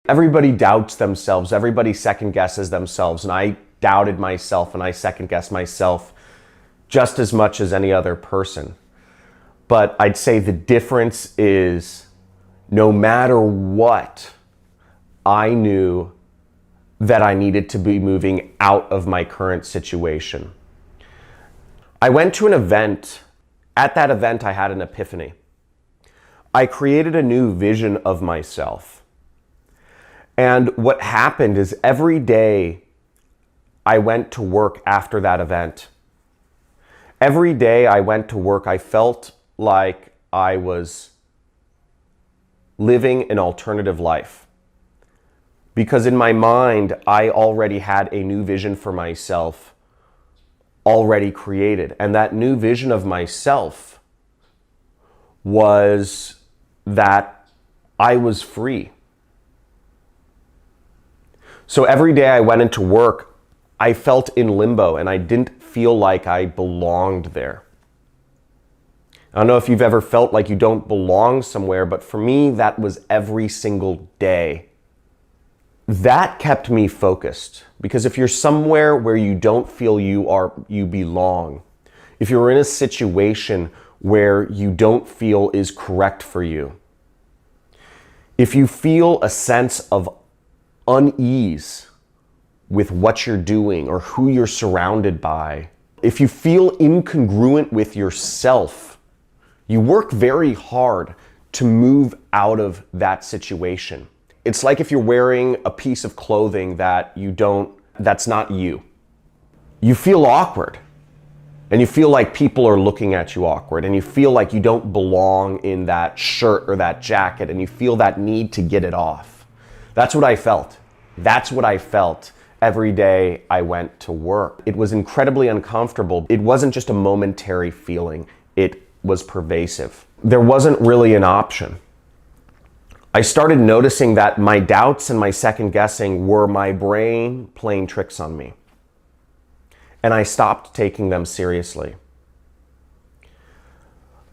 Everybody doubts themselves. Everybody second guesses themselves. And I doubted myself and I second guessed myself just as much as any other person. But I'd say the difference is no matter what, I knew that I needed to be moving out of my current situation. I went to an event. At that event, I had an epiphany. I created a new vision of myself. And what happened is every day I went to work after that event. Every day I went to work, I felt like I was living an alternative life. Because in my mind, I already had a new vision for myself already created. And that new vision of myself was that I was free. So every day I went into work, I felt in limbo and I didn't feel like I belonged there. I don't know if you've ever felt like you don't belong somewhere, but for me, that was every single day. That kept me focused, because if you're somewhere where you don't feel you belong, if you're in a situation where you don't feel is correct for you, if you feel a sense of unease with what you're doing or who you're surrounded by, if you feel incongruent with yourself, you work very hard to move out of that situation. It's like if you're wearing a piece of clothing that's not you. You feel awkward, and you feel like people are looking at you awkward, and you feel like you don't belong in that shirt or that jacket, and you feel that need to get it off. That's what I felt. That's what I felt every day I went to work. It was incredibly uncomfortable. It wasn't just a momentary feeling. It was pervasive. There wasn't really an option. I started noticing that my doubts and my second guessing were my brain playing tricks on me. And I stopped taking them seriously.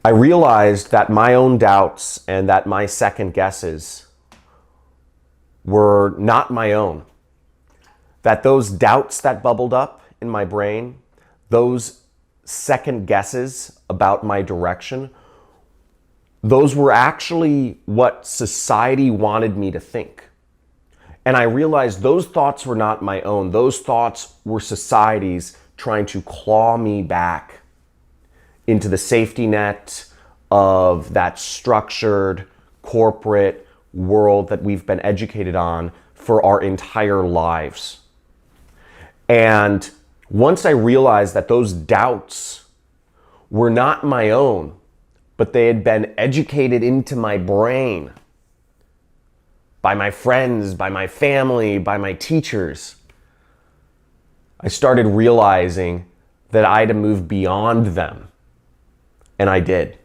I realized that my own doubts and that my second guesses were not my own. That those doubts that bubbled up in my brain, those second guesses about my direction, those were actually what society wanted me to think. And I realized those thoughts were not my own. Those thoughts were society's trying to claw me back into the safety net of that structured corporate world that we've been educated on for our entire lives. And once I realized that those doubts were not my own, but they had been educated into my brain by my friends, by my family, by my teachers, I started realizing that I had to move beyond them. And I did.